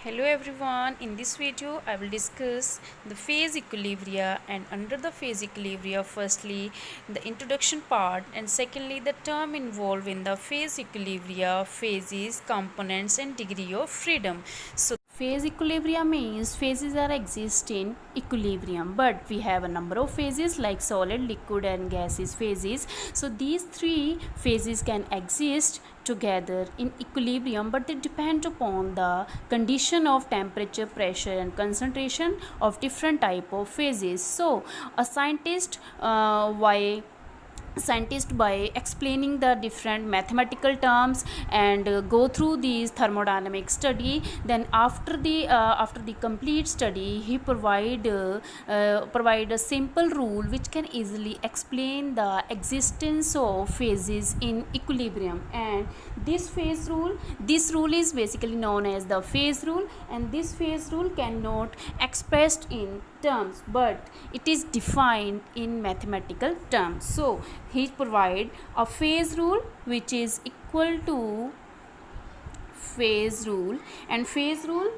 Hello everyone, in this video I will discuss the phase equilibria, and under the phase equilibria firstly the introduction part, and secondly the term involved in the phase equilibria, phases, components and degree of freedom. So phase equilibria means phases are exist in equilibrium, but we have a number of phases like solid, liquid and gaseous phases. So these three phases can exist together in equilibrium, but they depend upon the condition of temperature, pressure and concentration of different type of phases. So a scientist by explaining the different mathematical terms and go through these thermodynamic study, then after the complete study he provide a simple rule which can easily explain the existence of phases in equilibrium. And this rule is basically known as the phase rule, and this phase rule cannot expressed in terms, but it is defined in mathematical terms. So he provide a phase rule which is equal to phase rule, and phase rule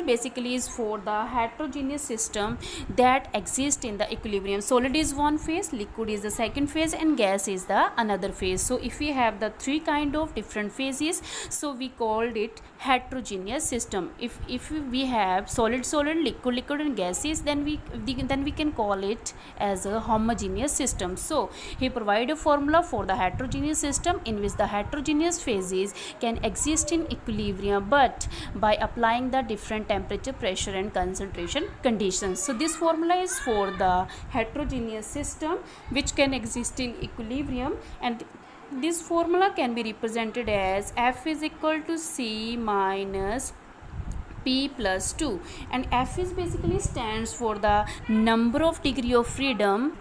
basically is for the heterogeneous system that exist in the equilibrium. Solid is one phase, liquid is the second phase and gas is the another phase. So if we have the three kind of different phases, so we called it heterogeneous system. If we have solid, liquid and gases, then we can call it as a homogeneous system. So he provide a formula for the heterogeneous system in which the heterogeneous phases can exist in equilibrium, but by applying the different temperature, pressure and concentration conditions. So this formula is for the heterogeneous system which can exist in equilibrium, and this formula can be represented as F is equal to C minus P plus 2, and F is basically stands for the number of degree of freedom,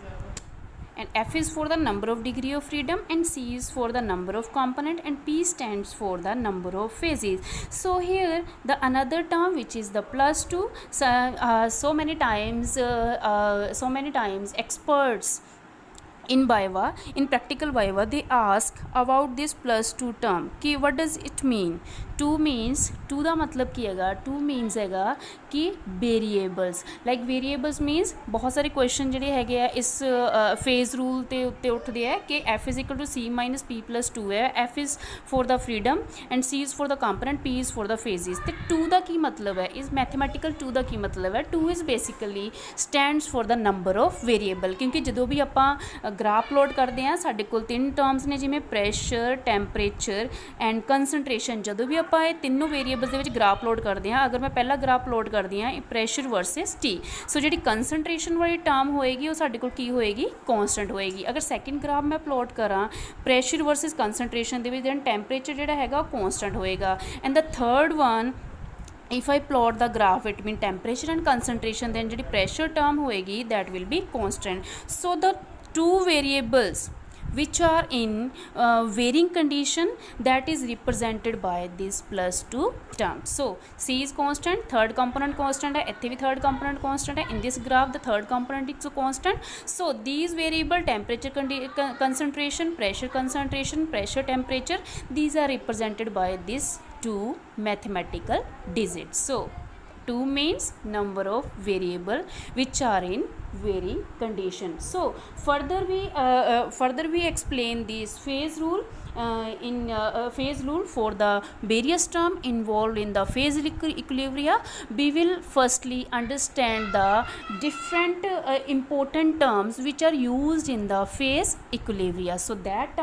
and F is for the number of degree of freedom, and C is for the number of component, and P stands for the number of phases. So here the another term which is the plus 2, so many times experts in practical viva they ask about this plus 2 term कि what does it mean. 2 means 2 ਦਾ मतलब ਕੀ ਹੈਗਾ, 2 means ਹੈਗਾ कि variables, like variables मीनस बहुत सारे question ਜਿਹੜੇ ਹੈਗੇ ਆ ਇਸ फेज रूल ਤੇ ਉੱਤੇ ਉੱਠਦੇ ਆ ਕਿ F is equal to C minus P plus 2 ਹੈ. F is for the freedom and C is for the component, P is for the phases. ਤੇ 2 ਦਾ ਕੀ ਮਤਲਬ ਹੈ, ਇਸ ਮੈਥਮੈਟੀਕਲ 2 ਦਾ ਕੀ ਮਤਲਬ ਹੈ. 2 is basically stands for the number of variable, ਕਿਉਂਕਿ ਜਦੋਂ ਵੀ ਆਪਾਂ ਗ੍ਰਾਫ ਪਲੋਟ ਕਰਦੇ ਹਾਂ ਸਾਡੇ ਕੋਲ ਤਿੰਨ ਟਰਮਸ ਨੇ, ਜਿਵੇਂ ਪ੍ਰੈਸ਼ਰ, ਟੈਂਪਰੇਚਰ ਐਂਡ ਕੰਸਨਟ੍ਰੇਸ਼ਨ. ਜਦੋਂ ਵੀ ਆਪਾਂ ਇਹ ਤਿੰਨੋਂ ਵੇਰੀਏਬਲਸ ਦੇ ਵਿੱਚ ਗ੍ਰਾਫ ਪਲੋਟ ਕਰਦੇ ਹਾਂ, ਅਗਰ ਮੈਂ ਪਹਿਲਾ ਗ੍ਰਾਫ ਪਲੋਟ ਕਰਦੀ ਹਾਂ ਪ੍ਰੈਸ਼ਰ ਵਰਸਸ ਟੀ, ਸੋ ਜਿਹੜੀ ਕੰਸਨਟ੍ਰੇਸ਼ਨ ਵਾਲੀ ਟਰਮ ਹੋਏਗੀ ਉਹ ਸਾਡੇ ਕੋਲ ਕੀ ਹੋਏਗੀ, ਕੌਂਸਟੈਂਟ ਹੋਏਗੀ. ਅਗਰ ਸੈਕਿੰਡ ਗ੍ਰਾਫ ਮੈਂ ਪਲੋਟ ਕਰਾਂ ਪ੍ਰੈਸ਼ਰ ਵਰਸਸ ਕੰਸਨਟ੍ਰੇਸ਼ਨ ਦੇ ਵਿੱਚ, ਦੈਨ ਟੈਂਪਰੇਚਰ ਜਿਹੜਾ ਹੈਗਾ ਉਹ ਕੌਂਸਟੈਂਟ ਹੋਏਗਾ. And the third one, if I plot the graph between temperature and concentration, then ਜਿਹੜੀ pressure term ਹੋਏਗੀ that will be constant. So the two variables which are in varying condition that is represented by this plus 2 term. So C is constant, third component constant है, ਇੱਥੇ भी third component constant है. In this graph the third component is constant. So these variable temperature concentration, pressure concentration, pressure temperature, these are represented by this two mathematical digits. So 2 means number of variable which are in varying condition. So further we explain this phase rule phase rule for the various term involved in the phase equilibria. We will firstly understand the different important terms which are used in the phase equilibria. So that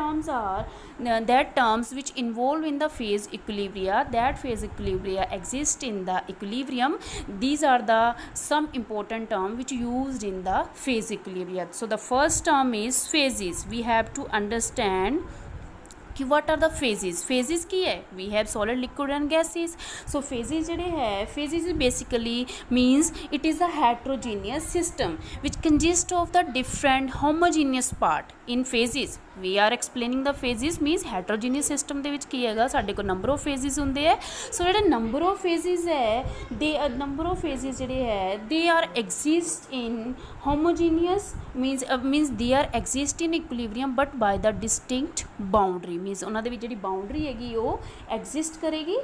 terms which involve in the phase equilibria, that phase equilibria exist in the equilibrium. These are the some important term which used in the phase equilibria. So the first term is phases. We have to understand कि what are the phases. phases की है, we have solid, liquid and gases. so phases ਜਿਹੜੇ ਹੈ, phases basically means it is a heterogeneous system which consists of the different homogeneous part in phases. We are explaining the phases means heterogeneous system ਦੇ ਵਿੱਚ ਕੀ ਹੈਗਾ ਸਾਡੇ ਕੋਲ number of ਫੇजिज ਹੁੰਦੇ ਹੈ ਸੋ ਜਿਹੜੇ ਨੰਬਰ ਆਫ ਫੇजिज ਹੈ ਦੇ ਨੰਬਰ ਆਫ ਫੇजिज ਜਿਹੜੇ ਹੈ they are exist in homogeneous means they are exist in equilibrium but by the distinct boundary means ਉਹਨਾਂ ਦੇ ਵਿੱਚ ਜਿਹੜੀ ਬਾਉਂਡਰੀ ਹੈਗੀ ਉਹ ਐਗਜ਼ਿਸਟ ਕਰੇਗੀ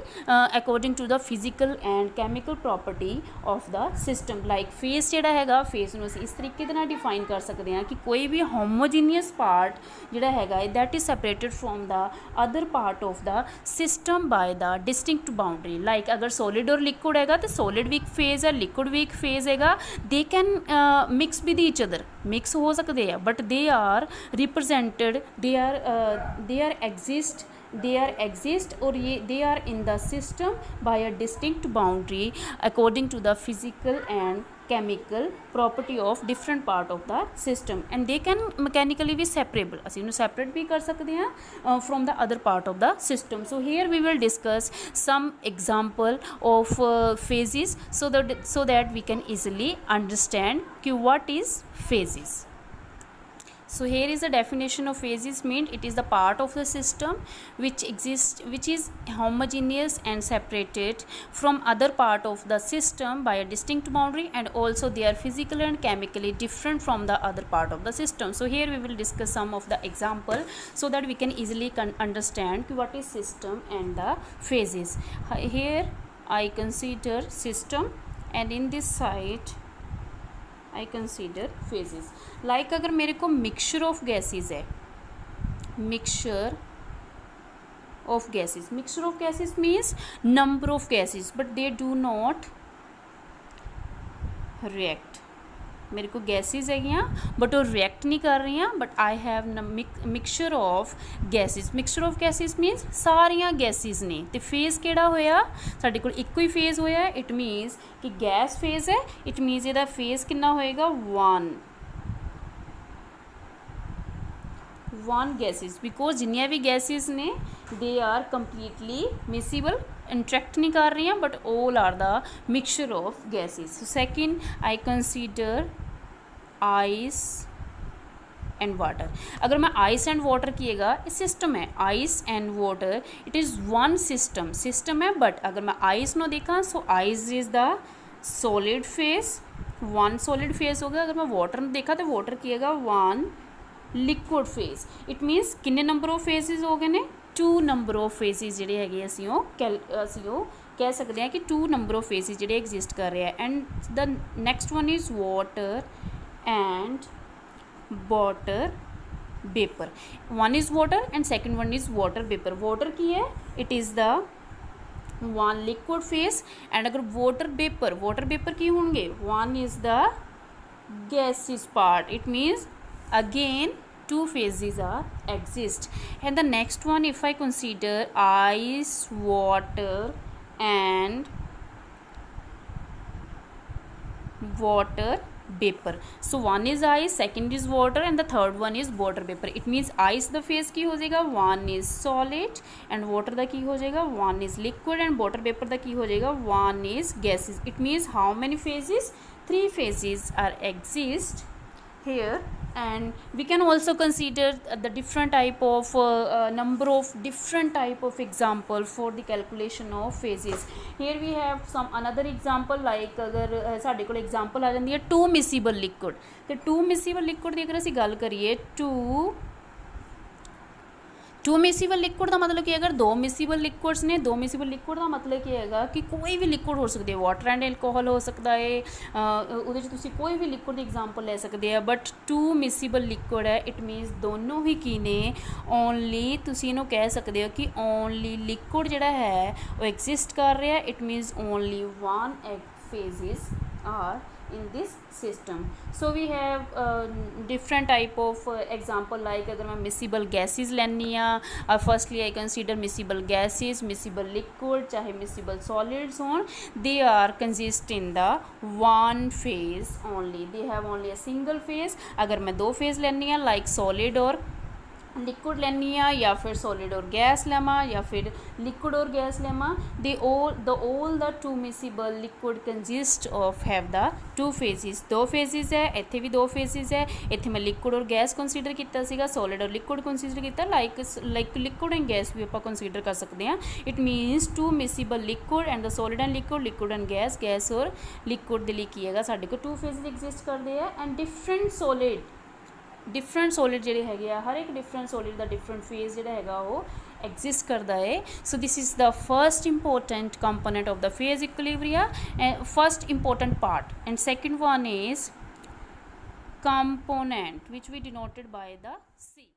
according to the physical and chemical property of the system like phase ਜਿਹੜਾ ਹੈਗਾ phase ਨੂੰ ਅਸੀਂ ਇਸ ਤਰੀਕੇ ਦੇ ਨਾਲ ਡਿਫਾਈਨ ਕਰ ਸਕਦੇ ਹਾਂ ਕਿ ਕੋਈ ਵੀ homogeneous part ਜਿਹੜਾ ਹੈਗਾ that is separated from the other part of the system by the distinct boundary like ਅਗਰ solid or liquid ਹੈਗਾ ਤੇ solid weak phase ਹੈ liquid weak phase ਹੈਗਾ they can mix with each other mix हो सकते हैं but they are represented they are exist or they are in the system by a distinct boundary according to the physical and chemical property of different part of the system and they can mechanically be separable ਅਸੀਂ ਇਹਨੂੰ separate ਵੀ ਕਰ ਸਕਦੇ ਹਾਂ from the other part of the system so here we will discuss some example of phases so that we can easily understand कि what is phases. So here is the definition of phases mean it is the part of the system which is homogeneous and separated from other part of the system by a distinct boundary and also they are physically and chemically different from the other part of the system. So here we will discuss some of the example so that we can easily understand what is system and the phases. Here I consider system and in this side I consider phases like अगर मेरे को mixture of gases है mixture of gases means number of gases but they do not react मेरे को gases हैगियाँ but वो react नहीं कर रही but I have mixture of gases मीनस सारिया गैसेस ने तो फेज किहड़ा होया साडे कोल इक्को ही फेज होया इट मीनस कि गैस फेज है इट मीनस इहदा फेज कितना होएगा वन गैसेस बिकॉज जिन्नियां भी गैसेस ने they are completely miscible interact नहीं कर रही but all are the mixture of gases. Second I consider ice and water. अगर मैं आइस एंड वाटर किएगा ये सिस्टम है ice and water it is one system है बट अगर मैं आइस नो देखा so ice is the solid phase one solid phase होगा. अगर मैं वाटर देखा तो वाटर किएगा वन लिक्विड फेस. इट मीनस किन्ने नंबर ऑफ फेसिस हो गए ने 2 नंबर ऑफ फेसिस जिहड़े हैगे असीं वो कह सकते हैं कि 2 नंबर ऑफ फेसिस जिहड़े एग्जिस्ट कर रहे हैं. And the next one is water and water vapour. One is water and second one is water vapour. Water की है it is the one liquid face and अगर वाटर वेपर की होंगे one is the gases part. It means again 2 phases are exist. And the next one if I consider ice, water and water vapor. So one is ice, second is water and the third one is water vapor. It means ice the phase की हो जाएगा one is solid and water दा की हो जाएगा one is liquid and water vapor दा की हो जाएगा one is gases. It means how many phases? 3 phases are exist here. And we can also consider the different type of number of different type of example for the calculation of phases. Here we have some another example like अगर साढ़े कोल example आ जाती है 2 miscible liquid. तो 2 miscible liquid की अगर असीं गल करिए 2 मिसिबल लिक्विड का मतलब कि अगर 2 मिसिबल लिक्विड्स ने 2 मिसिबल लिक्विड का मतलब कि है कि कोई भी लिक्विड हो सकती है वाटर एंड एल्कोहल हो सकता है उहदे च तुसीं कोई भी लिक्विड की एग्जाम्पल ले सकते हैं बट 2 मिसिबल लिक्विड है इट मीनस दोनों ही की ने ओनली तुसीं इहनूं कह सकते हो कि ओनली लिक्विड जिहड़ा है वो एग्जिस्ट कर रहा है. It means only one phases are in this system. So we have different type of example like अगर मैं miscible gases लेनी आ firstly I consider miscible gases, miscible liquid चाहे miscible solids हों they are consist in the one phase only. They have only a single phase. अगर मैं 2 phase लेनी आ like solid और liquid लैनी आ या फिर सॉलिड और गैस लैवां या फिर लिक्विड और gas लैवां all the two miscible liquid consist of have the two phases दो phases है इत्थे भी दो phases है इत्थे मैं liquid और गैस कंसीडर किया सीगा solid और liquid कंसीडर किया like liquid and gas भी आपां कंसीडर कर सकते हैं it means two miscible liquid and the solid and liquid and gas और liquid दे लई की हैगा साडे कोल two phases exist करदे हैं and डिफरेंट सॉलिड जिहड़े हैगे आ हर एक डिफरेंट सॉलिड का डिफरेंट फेज जिहड़ा हैगा वो एग्जिस्ट करता है so this is the first important component of the phase equilibria and first important part and second one is component which we denoted by the C.